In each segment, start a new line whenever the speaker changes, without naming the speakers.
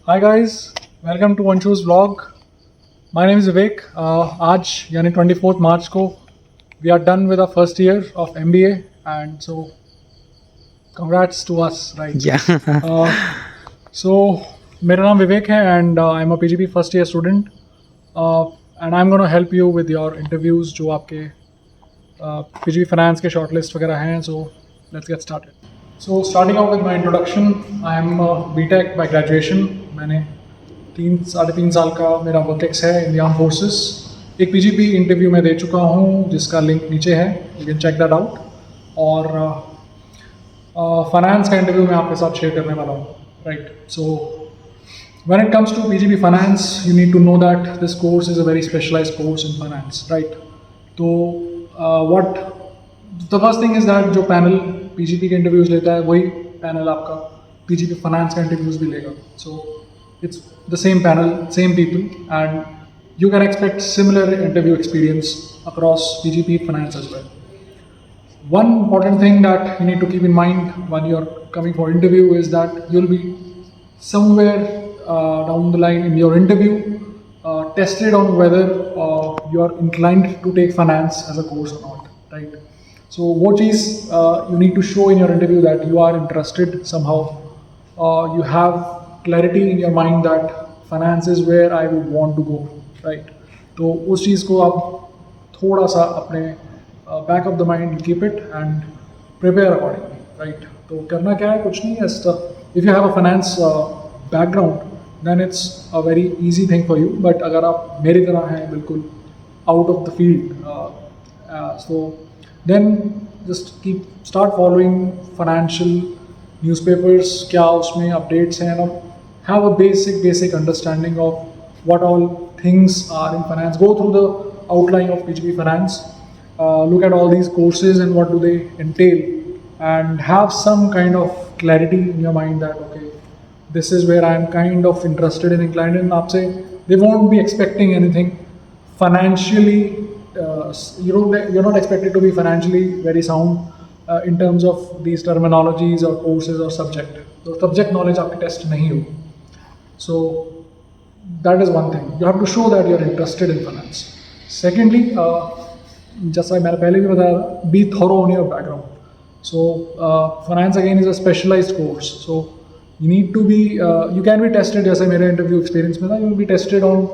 Hi guys, welcome to Anshu's vlog. My name is Vivek. आज यानी 24th March को we are done with our first year of MBA and so congrats to us, right?
Yeah.
So मेरा नाम विवेक है and I'm a PGP first year student and I'm going to help you with your interviews जो आपके PGP finance के shortlist वगैरह हैं. So let's get started. So starting out with my introduction, I am a BTech by graduation. मैंने 3.5 साल का मेरा work ex है इन द आर्म फोर्सेस. एक PGP इंटरव्यू में दे चुका हूँ जिसका लिंक नीचे है, you can check that out. और फाइनेंस का इंटरव्यू मैं आपके साथ शेयर करने वाला हूँ, right. So when it comes to PGP finance, you need to know that this course is a very specialized course in finance, right? So what the first thing is that जो panel PGP के interviews लेता है वही panel आपका PGP finance का interviews भी लेगा. सो it's the same panel, same people, and you can expect similar interview experience across PGP finance as well. One important thing that you need to keep in mind when you're coming for interview is that you'll be somewhere down the line in your interview tested on whether you're inclined to take finance as a course or not, right? So what is you need to show in your interview that you are interested somehow, you have clarity in your mind that finance is where I would want to go, right? तो उस चीज़ को आप थोड़ा सा अपने back of the mind keep it and prepare accordingly, right? तो करना क्या है, कुछ नहीं है. If you have a finance background then it's a very easy thing for you, but अगर आप मेरी तरह हैं बिल्कुल out of the field, so then just start following financial newspapers, क्या उसमें updates हैं, और have a basic understanding of what all things are in finance. Go through the outline of PGP finance, look at all these courses and what do they entail, and have some kind of clarity in your mind that okay, this is where I am kind of interested in, inclined in. आपसे they won't be expecting anything financially. You're not expected to be financially very sound in terms of these terminologies or courses or subject. तो subject knowledge आपकी test नहीं हो. So that is one thing. You have to show that you're interested in finance. Secondly, जैसा मैंने पहले भी बताया था, be thorough on your background. So finance again is a specialized course. So you need to be, you can be tested, जैसे मेरे interview experience में था, you will be tested on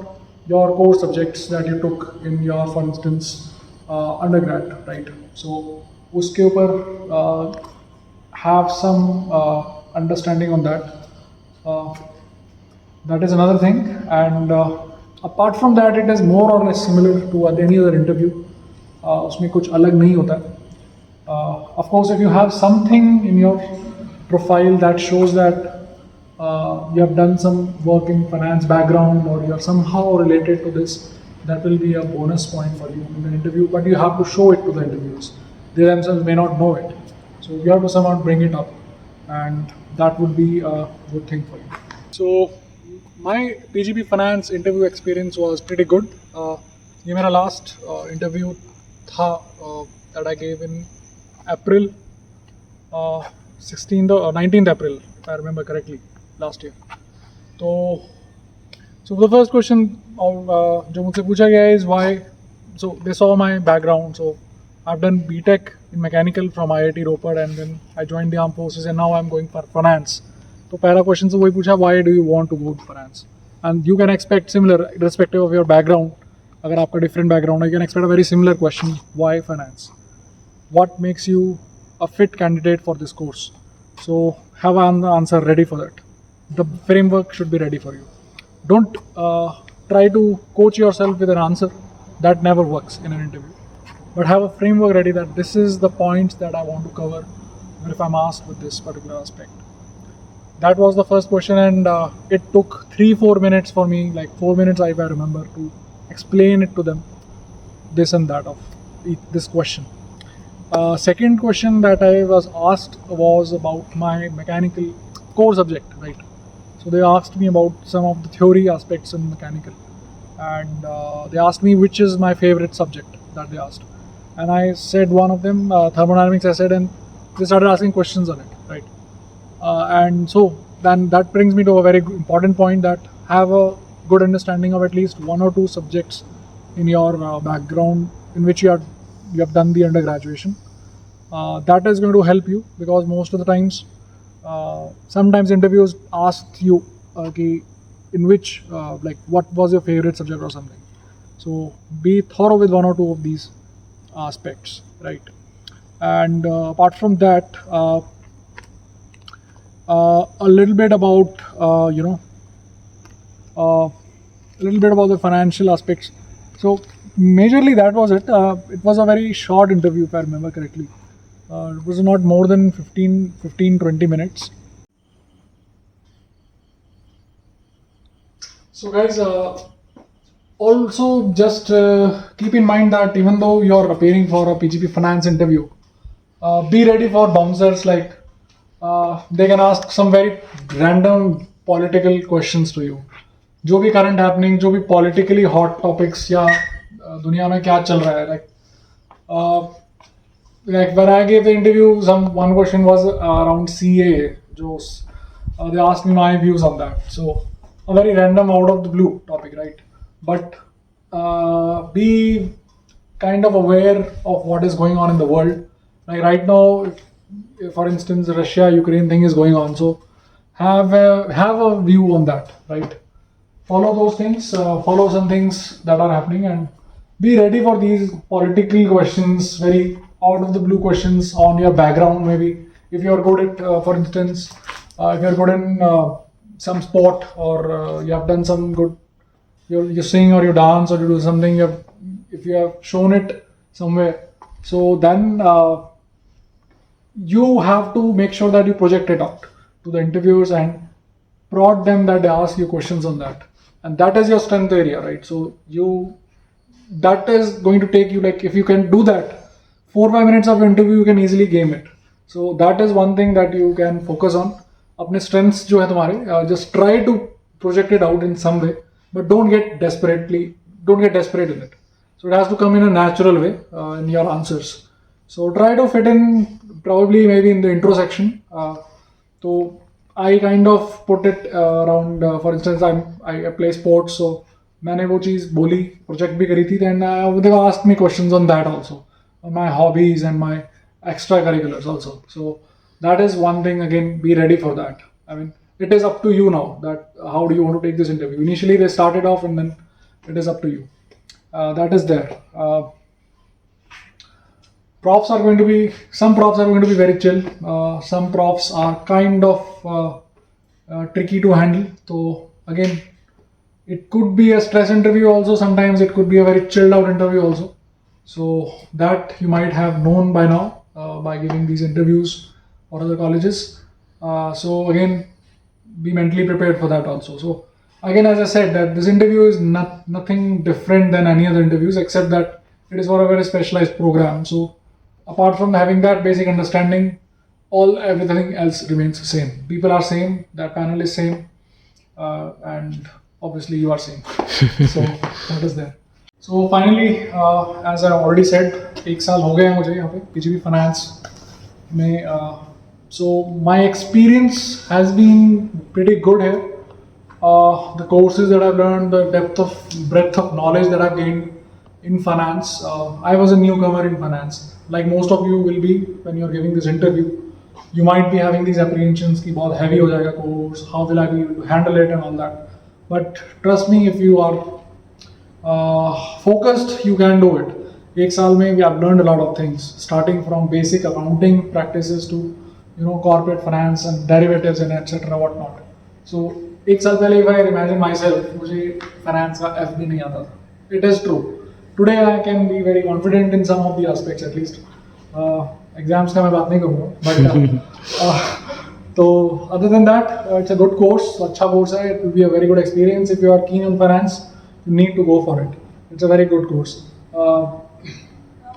your core subjects that you took in your, for instance, undergrad, right? So उसके ऊपर have some understanding on that. That is another thing, and apart from that, it is more or less similar to any other interview. उसमें कुछ अलग नहीं होता है. Of course, if you have something in your profile that shows that you have done some work in finance background or you are somehow related to this, that will be a bonus point for you in the interview. But you have to show it to the interviewers. They themselves may not know it, so you have to somehow bring it up, and that would be a good thing for you. So my PGP finance interview experience was pretty good. ये मेरा last interview था that I gave in April, 16th or 19th April, if I remember correctly, last year. So the first question जो मुझसे पूछा गया is why. So they saw my background. So I've done BTech in mechanical from IIT Ropar, and then I joined the armed forces, and now I'm going for finance. तो पहला question से वही पूछा, why do you want to go to finance? And you can expect similar, irrespective of your background. अगर आपका different background है, you can expect a very similar question, why finance? What makes you a fit candidate for this course? So have an answer ready for that. The framework should be ready for you. Don't try to coach yourself with an answer. That never works in an interview. But have a framework ready that this is the points that I want to cover if I'm asked with this particular aspect. That was the first question, and it took 3-4 minutes for me, like 4 minutes if I remember, to explain it to them, this and that of this question. Second question that I was asked was about my mechanical core subject, right? So they asked me about some of the theory aspects in mechanical, and they asked me which is my favorite subject that they asked, and I said one of them, thermodynamics I said, and they started asking questions on it, right? And so then that brings me to a very important point, that have a good understanding of at least one or two subjects in your background in which you have done the undergraduation. That is going to help you, because most of the times, sometimes interviews ask you in which, like, what was your favorite subject or something. So be thorough with one or two of these aspects, right? And apart from that, a little bit about a little bit about the financial aspects. So majorly that was it. It was a very short interview, if I remember correctly. It was not more than 20 minutes. So guys, also just keep in mind that even though you're appearing for a PGP finance interview, be ready for bouncers. Like, they can ask some very random political questions to you. जो भी current happening, जो भी politically hot topics या दुनिया में क्या चल रहा है, like when I gave the interview, one question was around CAA. They asked me my views on that. So a very random, out of the blue topic, right? But be kind of aware of what is going on in the world. Like right now, if for instance, Russia-Ukraine thing is going on, so have a view on that, right? Follow those things, follow some things that are happening, and be ready for these political questions, very out of the blue questions on your background. Maybe if you're good at, for instance, if you're good in some sport, or you have done some good, you sing or you dance or you do something, if you have shown it somewhere, so then you have to make sure that you project it out to the interviewers and prod them that they ask you questions on that, and that is your strength area, right? So that is going to take you, like, if you can do that, 4-5 minutes of interview you can easily game it. So that is one thing that you can focus on. अपने strengths जो है तुम्हारे, just try to project it out in some way, but don't get desperate in it. So it has to come in a natural way in your answers. So try to fit in, probably maybe in the intro section. So I kind of put it around, for instance, I play sports, so मैंने वो चीज़ बोली, project भी करी थी, then they asked me questions on that also, on my hobbies and my extracurriculars also. So that is one thing. Again, be ready for that. I mean, it is up to you now that how do you want to take this interview. Initially they started off, and then it is up to you. That is there. Some props are going to be very chill. Some props are kind of tricky to handle. So again, it could be a stress interview also. Sometimes it could be a very chilled out interview also. So that you might have known by now by giving these interviews for other colleges. So again, be mentally prepared for that also. So again, as I said, that this interview is nothing different than any other interviews, except that it is for a very specialized program. So apart from having that basic understanding, everything else remains the same. People are same, that panel is same, and obviously you are same. So that is there. So finally, as I already said, 1 साल हो गया है मुझे यहाँ पे PGP Finance में. So my experience has been pretty good here. The courses that I've learned, the breadth of knowledge that I've gained in finance. I was a newcomer in finance, like most of you will be when you're giving this interview. You might be having these apprehensions कि बहुत heavy हो जाएगा course, how will I be able to handle it and all that. But trust me, if you are focused, you can do it. 1 साल में we have learned a lot of things, starting from basic accounting practices to corporate finance and derivatives and etc. whatnot. So 1 साल पहले, if I imagine myself, मुझे finance का F भी नहीं आता था. It is true. Today I can be very confident in some of the aspects at least. Exams का मैं बात नहीं करूँगा, but so other than that, it's a good course. अच्छा course है. It will be a very good experience. If you are keen on finance, you need to go for it. It's a very good course,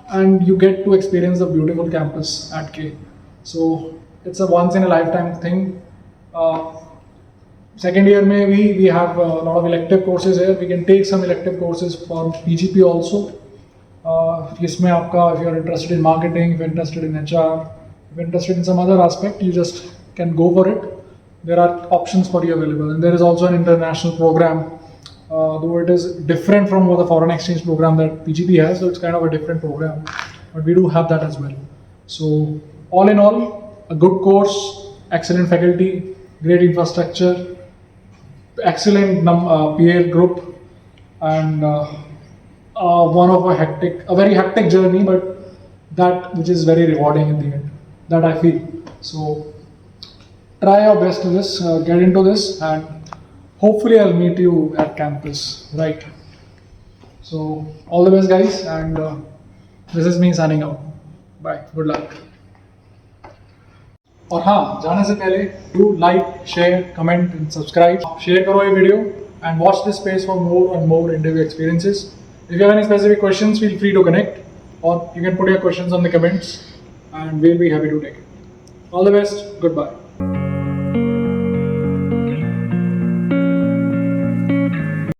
and you get to experience the beautiful campus at K. So it's a once in a lifetime thing. Second year में we have a lot of elective courses here. We can take some elective courses for PGP also. इसमें आपका, if you are interested in marketing, if you are interested in HR, if you are interested in some other aspect, you just can go for it. there are options for you available, and there is also an international program. Though it is different from what the foreign exchange program that PGP has, so it's kind of a different program, but we do have that as well. So all in all, a good course, excellent faculty, great infrastructure, excellent peer group, and one of a very hectic journey, but that which is very rewarding in the end, that I feel. So try your best to this, get into this, and hopefully I'll meet you at campus, right? So all the best, guys, and this is me signing out. Bye, good luck. और हाँ, जाने से पहले do like, share, comment and subscribe. Share करो ये video and watch this space for more and more interview experiences. If you have any specific questions, feel free to connect, or you can put your questions on the comments and we'll be happy to take it. All the best. Goodbye.